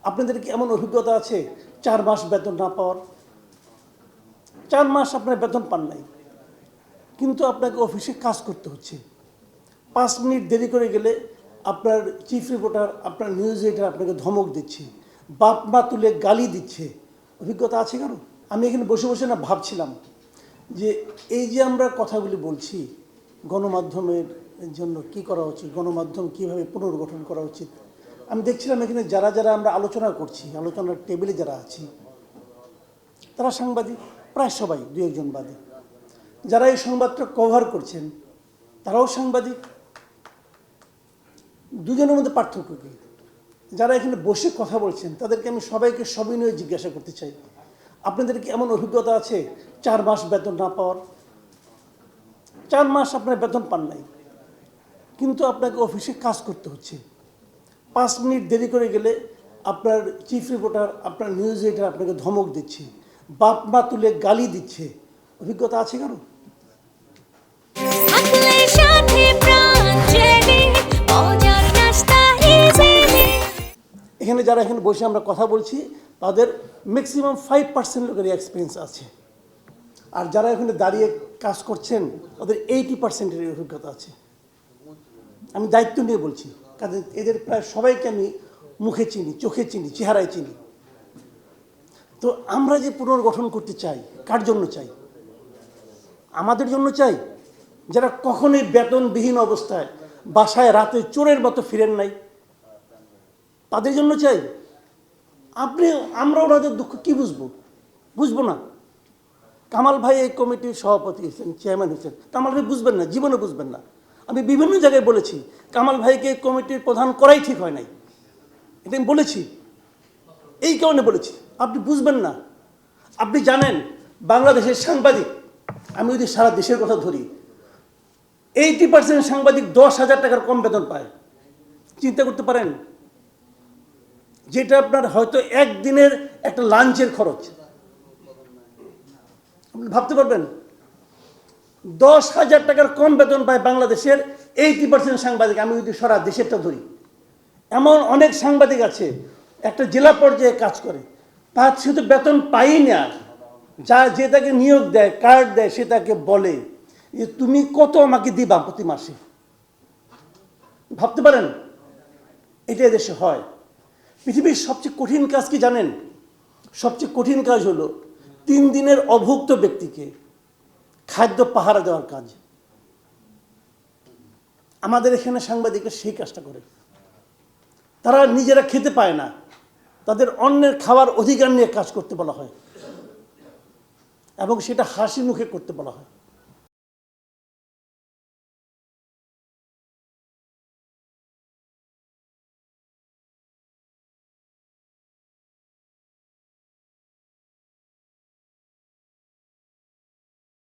আপনাদের কি এমন অভিজ্ঞতা আছে 4 মাস বেতন না পাওয়ার? 4 মাস আপনার বেতন পান নাই, কিন্তু আপনাকে অফিসে কাজ করতে হচ্ছে। 5 মিনিট দেরি করে গেলে আপনার চিফ রিপোর্টার, আপনার নিউজ এডিটর আপনাকে ধমক দিচ্ছে, বাপ মা তুলে গালি দিচ্ছে। অভিজ্ঞতা আছে কারো? আমি এখানে বসে বসে না ভাবছিলাম যে এই যে আমরা কথাগুলি বলছি, গণমাধ্যমের জন্য কি করা উচিত, গণমাধ্যম কীভাবে পুনর্গঠন করা উচিত। আমি দেখছিলাম এখানে যারা যারা আমরা আলোচনা করছি, আলোচনার টেবিলে যারা আছি তারা সাংবাদিক, প্রায় সবাই, 2-1 বাদে। যারা এই সংবাদটা কভার করছেন তারাও সাংবাদিক। দুজনের মধ্যে পার্থক্য কী? যারা এখানে বসে কথা বলছেন তাদেরকে আমি সবাইকে সবিনয়ে জিজ্ঞাসা করতে চাই, আপনাদের কি এমন অভিজ্ঞতা আছে 4 মাস বেতন না পাওয়ার? 4 মাস আপনার বেতন পান নাই, কিন্তু আপনাকে অফিসে কাজ করতে হচ্ছে। 5 মিনিট দেরি করে গেলে আপনার চিফ রিপোর্টার, আপনার নিউজ এডিটর আপনাকে ধমক দিচ্ছে, বাপ মা তুলে গালি দিচ্ছে। অভিজ্ঞতা আছে কারো? এখানে যারা এখানে বসে আমরা কথা বলছি তাদের ম্যাক্সিমাম 5% লোকের এক্সপিরিয়েন্স আছে, আর যারা এখানে দাঁড়িয়ে কাজ করছেন তাদের 80%-এর অভিজ্ঞতা আছে। আমি দায়িত্ব নিয়ে বলছি, কারণ এদের প্রায় সবাইকে আমি মুখে চিনি, চোখে চিনি, চেহারায় চিনি। তো আমরা যে পুনর্গঠন করতে চাই, কার জন্য চাই? আমাদের জন্য চাই যারা কখনোই বেতনবিহীন অবস্থায় বাসায় রাতে চোরের মতো ফিরেন নাই, তাদের জন্য চাই? আমরা ওনাদের দুঃখ কি বুঝবো? বুঝবো না। কামাল ভাই এই কমিটির সভাপতি হয়েছেন, চেয়ারম্যান হয়েছেন, কামাল ভাই বুঝবেন না, জীবনে বুঝবেন না। আমি বিভিন্ন জায়গায় বলেছি কামাল ভাইকে কমিটির প্রধান করাই ঠিক হয় নাই, এটা আমি বলেছি। এই কারণে বলেছি, আপনি বুঝবেন না। আপনি জানেন বাংলাদেশের সাংবাদিক, আমি যদি সারা দেশের কথা ধরি, 80% সাংবাদিক 10,000 টাকার কম বেতন পায়। চিন্তা করতে পারেন, যেটা আপনার হয়তো একদিনের একটা লাঞ্চের খরচ। আপনি ভাবতে পারবেন 10,000 টাকার কম বেতন পায় বাংলাদেশের 80% সাংবাদিক। আমি যদি সারা দেশেরটা ধরি, এমন অনেক সাংবাদিক আছে একটা জেলা পর্যায়ে কাজ করে, তার সে তো বেতন পাই না। যে তাকে নিয়োগ দেয়, কার্ড দেয়, সে তাকে বলে যে তুমি কত আমাকে দিবা প্রতি মাসে। ভাবতে পারেন এটা এদেশে হয়? পৃথিবীর সবচেয়ে কঠিন কাজ কি জানেন? সবচেয়ে কঠিন কাজ হলো 3 দিনের অভুক্ত ব্যক্তিকে খাদ্য পাহারা দেওয়ার কাজ। আমাদের এখানে সাংবাদিকরা সেই কাজটা করে। তারা নিজেরা খেতে পায় না, তাদের অন্যের খাওয়ার অধিকার নিয়ে কাজ করতে বলা হয়, এবং সেটা হাসি মুখে করতে বলা হয়।